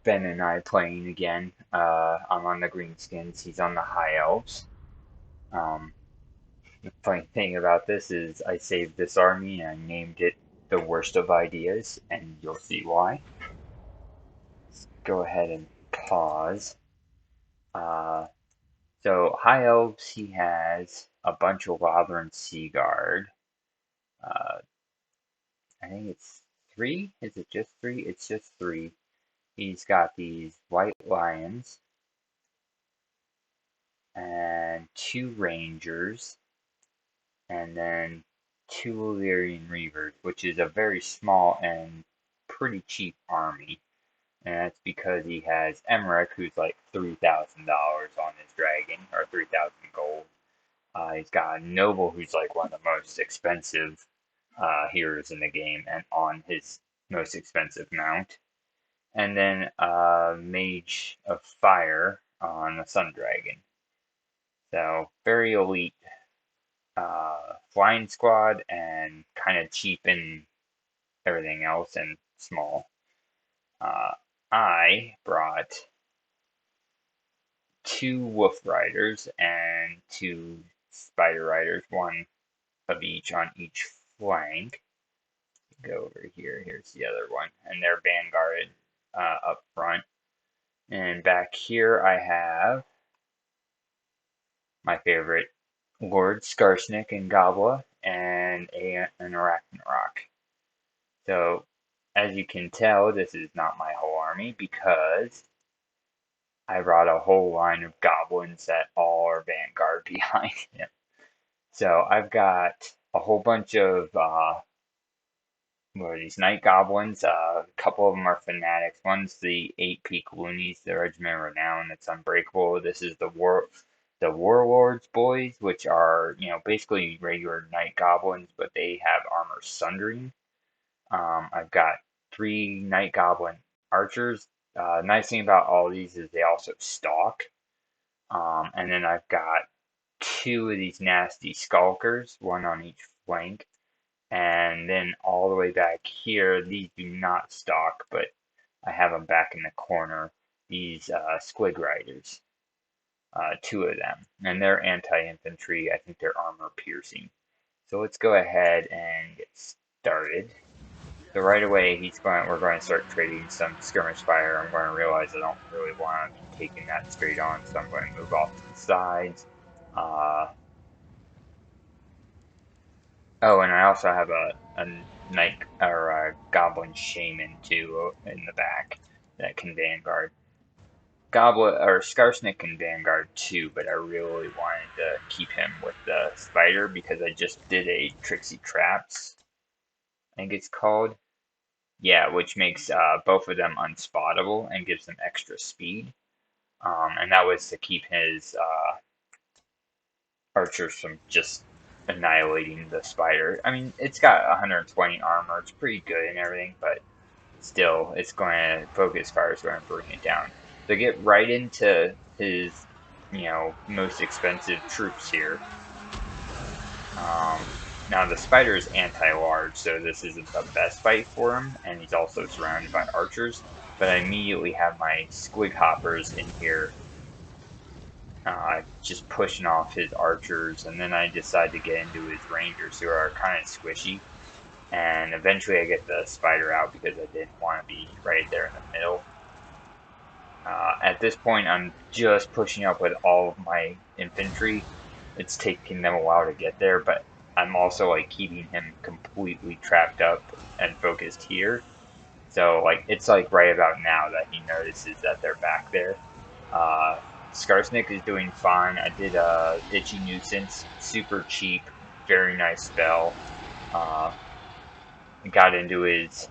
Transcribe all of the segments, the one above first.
Ben and I playing again. I'm on the Greenskins. He's on the High Elves. Um, the funny thing about this is I saved this army and I named it the worst of ideas, and you'll see why. Let's go ahead and pause. Uh, so High Elves, he has a bunch of Wyvern Sea Guard. Uh, I think it's three. Is it just three? It's just three. He's got these white lions and two rangers, and then two Illyrian Reavers, which is a very small and pretty cheap army. And that's because he has Emmerich, who's like $3,000 on his dragon, or 3,000 gold. He's got a Noble, who's like one of the most expensive heroes in the game, and on his most expensive mount. And then Mage of Fire on the Sun Dragon. So, very elite flying squad and kind of cheap in everything else and small. Uh, I brought two Wolf Riders and two Spider Riders, one of each on each flank. Go over here. Here's the other one, and they're vanguarded up front. And back here I have my favorite Lord Skarsnik and Gobla and an Arachnarok. So, as you can tell, this is not my whole army because I brought a whole line of goblins that all are vanguard behind him. So I've got a whole bunch of what are these night goblins? A couple of them are fanatics. One's the 8 peak loonies, the Regiment of Renown. That's unbreakable. This is the warlords boys, which are basically regular night goblins, but they have armor sundering. I've got 3 night goblin archers. Nice thing about all these is they also stalk. And then I've got 2 of these nasty skulkers, one on each flank. And then all the way back here, these do not stalk, but I have them back in the corner. These squig riders, 2 of them, and they're anti-infantry. I think they're armor piercing. So let's go ahead and get started. So right away, we're going to start trading some skirmish fire. I'm going to realize I don't really want to be taking that straight on, so I'm going to move off to the sides. Oh, and I also have a knight or a goblin shaman too in the back that can vanguard. Goblin or Skarsnik can vanguard too, but I really wanted to keep him with the spider because I just did a Trixie Traps, I think it's called. Yeah, which makes both of them unspottable and gives them extra speed. And that was to keep his archers from just annihilating the spider. I mean, it's got 120 armor. It's pretty good and everything, but still, it's going to focus fire is going to bring it down. So get right into his, most expensive troops here. Now the spider is anti-large, so this isn't the best fight for him, and he's also surrounded by archers. But I immediately have my squig hoppers in here, just pushing off his archers, and then I decide to get into his rangers, who are kind of squishy. And eventually I get the spider out because I didn't want to be right there in the middle. At this point, I'm just pushing up with all of my infantry. It's taking them a while to get there, but I'm also like keeping him completely trapped up and focused here. So it's like right about now that he notices that they're back there. Skarsnik is doing fine. I did a Itchy Nuisance, super cheap, very nice spell. Got into his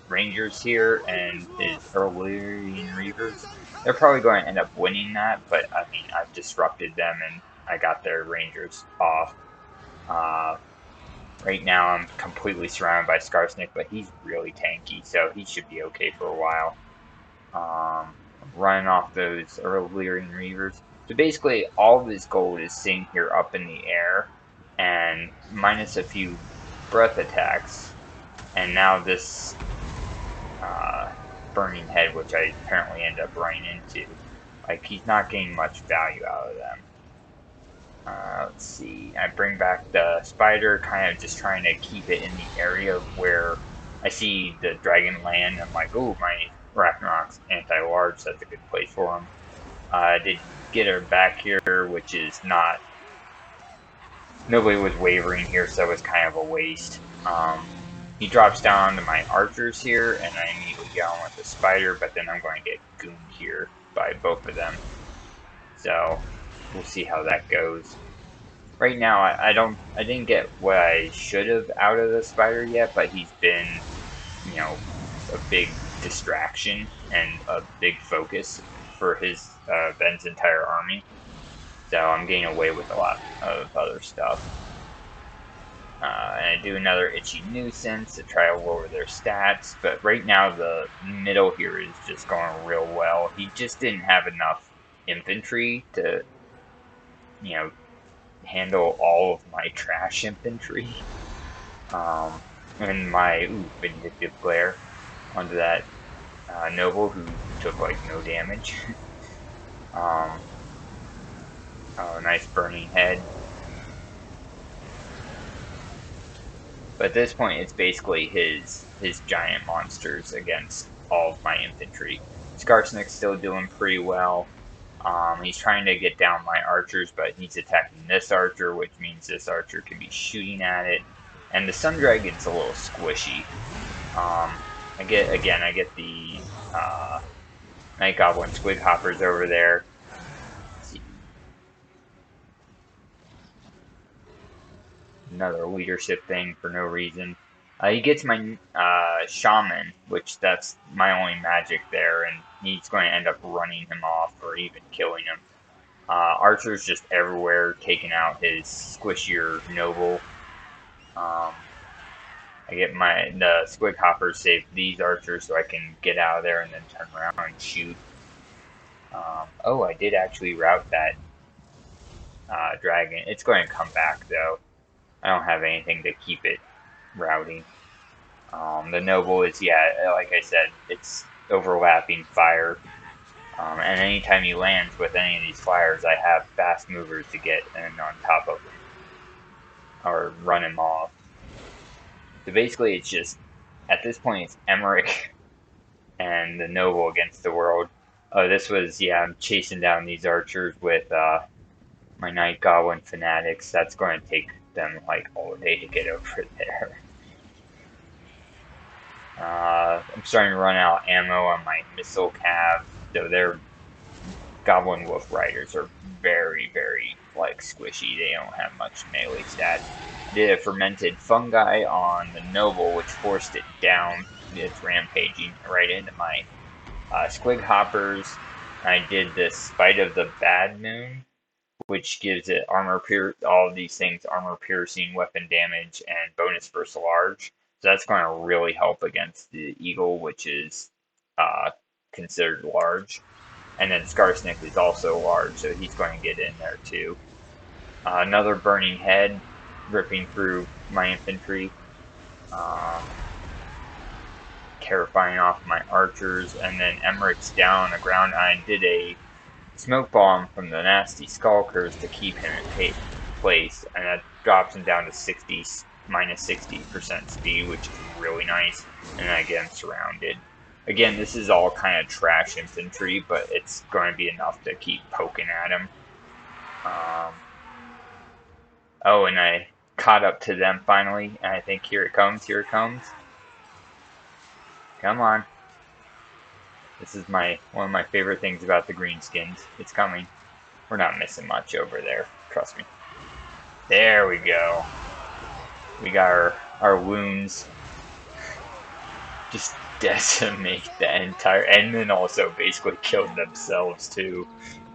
Rangers here and his Illyrian Reavers. They're probably going to end up winning that, but I mean, I've disrupted them and I got their Rangers off. Right now, I'm completely surrounded by Skarsnik, but he's really tanky, so he should be okay for a while. Running off those Illyrian Reavers. So basically, all of his gold is sitting here up in the air, and minus a few breath attacks. And now this burning head, which I apparently end up running into. Like, he's not getting much value out of them. Let's see. I bring back the spider, kind of just trying to keep it in the area where I see the dragon land. I'm like, oh, my Ragnarok's anti-large. That's a good place for him. I did get her back here, which is not. Nobody was wavering here, so it was kind of a waste. He drops down to my archers here, and I immediately get on with the spider, but then I'm going to get gooned here by both of them. So we'll see how that goes. Right now, I didn't get what I should have out of the spider yet, but he's been, you know, a big distraction and a big focus for his Ben's entire army. So I'm getting away with a lot of other stuff. And I do another itchy nuisance to try to lower their stats, but right now the middle here is just going real well. He just didn't have enough infantry to, you know, handle all of my trash infantry. And my vindictive glare onto that noble who took like no damage. Oh, nice burning head. But at this point, it's basically his giant monsters against all of my infantry. Skarsnik's still doing pretty well. He's trying to get down my archers, but he's attacking this archer, which means this archer can be shooting at it. And the Sun Dragon's a little squishy. I get the Night Goblin Squig Hoppers over there. Another leadership thing for no reason. He gets my shaman, which that's my only magic there, and he's going to end up running him off or even killing him. Archer's just everywhere, taking out his squishier noble. I get the squig hoppers save these archers so I can get out of there and then turn around and shoot. Oh, I did actually route that dragon. It's going to come back though. I don't have anything to keep it routing. The noble is, yeah, like I said, it's overlapping fire. And anytime he lands with any of these flyers, I have fast movers to get in on top of him. Or run him off. So basically it's just, at this point it's Emmerich and the noble against the world. Oh, this was, yeah, I'm chasing down these archers with my Night Goblin fanatics. That's going to take them like all day to get over there. I'm starting to run out of ammo on my missile cav, so their Goblin Wolf Riders are very, very like squishy. They don't have much melee stats. Did a fermented fungi on the noble, which forced it down. It's rampaging right into my squig hoppers. I did the Spite of the Bad Moon, which gives it all of these things, armor piercing, weapon damage, and bonus versus large. So that's going to really help against the eagle, which is considered large. And then Skarsnik is also large, so he's going to get in there too. Another burning head ripping through my infantry. Terrifying off my archers. And then Emmerich's down on the ground. I did a smoke bomb from the nasty skulkers to keep him in place, and that drops him down to minus 60% speed, which is really nice. And I get him surrounded. Again, this is all kind of trash infantry, but it's going to be enough to keep poking at him. Oh, and I caught up to them finally, and I think here it comes. Come on. This is one of my favorite things about the Greenskins. It's coming. We're not missing much over there. Trust me. There we go. We got our wounds. Just decimate the entire... And then also basically killed themselves too.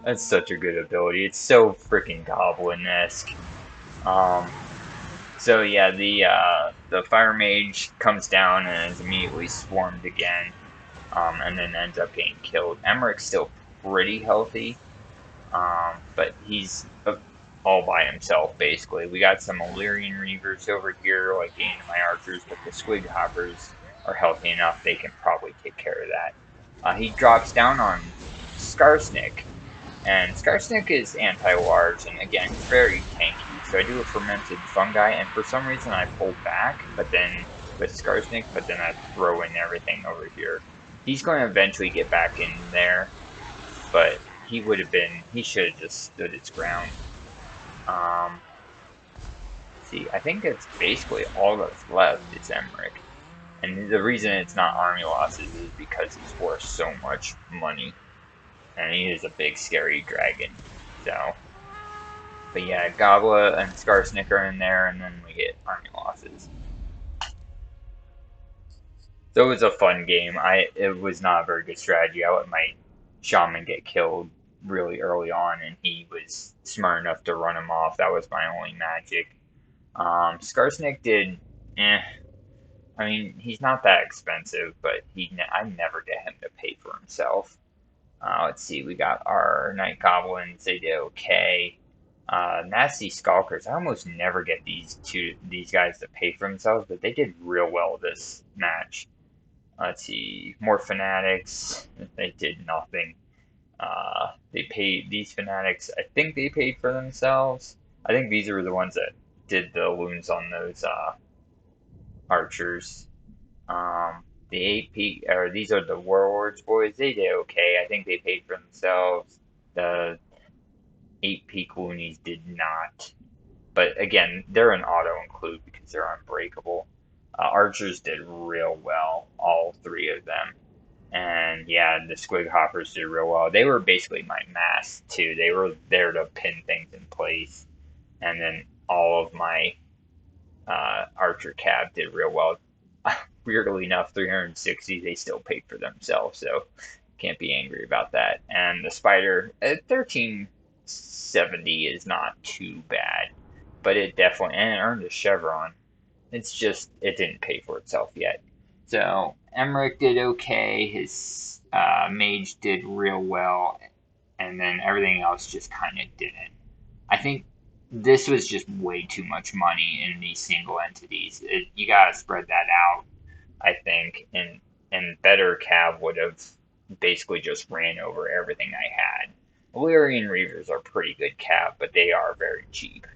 That's such a good ability. It's so freaking goblin-esque. So yeah, the fire mage comes down and is immediately swarmed again. And then ends up getting killed. Emmerich's still pretty healthy, but he's all by himself, basically. We got some Illyrian Reavers over here, like getting my archers, but the Squig Hoppers are healthy enough, they can probably take care of that. He drops down on Skarsnik, and Skarsnik is anti-large, and again, he's very tanky. So I do a fermented fungi, and for some reason I pull back, but then with Skarsnik, but then I throw in everything over here. He's going to eventually get back in there, but he should have just stood his ground. Um, see, I think that's basically all that's left is Emmerich. And the reason it's not army losses is because he's worth so much money. And he is a big scary dragon. So, but yeah, Gobla and Skarsnik are in there, and then we get army losses. So it was a fun game. It was not a very good strategy. I let my shaman get killed really early on, and he was smart enough to run him off. That was my only magic. Skarsnik did, eh. I mean, he's not that expensive, but I never get him to pay for himself. Let's see, we got our Night Goblins. They did okay. Nasty Skulkers. I almost never get these guys to pay for themselves, but they did real well this match. Let's see, more Fanatics. They did nothing. They paid these Fanatics. I think they paid for themselves. I think these were the ones that did the wounds on those archers. The 8 peak, or these are the Warlords boys. They did okay. I think they paid for themselves. The 8 peak loonies did not. But again, they're an auto include because they're unbreakable. Archers did real well, all three of them. And yeah, the Squig Hoppers did real well. They were basically my mass too. They were there to pin things in place. And then all of my Archer Cab did real well. Weirdly enough, 360, they still paid for themselves, so can't be angry about that. And the Spider at 1370 is not too bad, but it definitely, and it earned a Chevron. It's just, it didn't pay for itself yet. So, Emmerich did okay, his Mage did real well, and then everything else just kind of didn't. I think this was just way too much money in these single entities. You gotta spread that out, I think, and better Cav would have basically just ran over everything I had. Illyrian Reavers are pretty good Cav, but they are very cheap.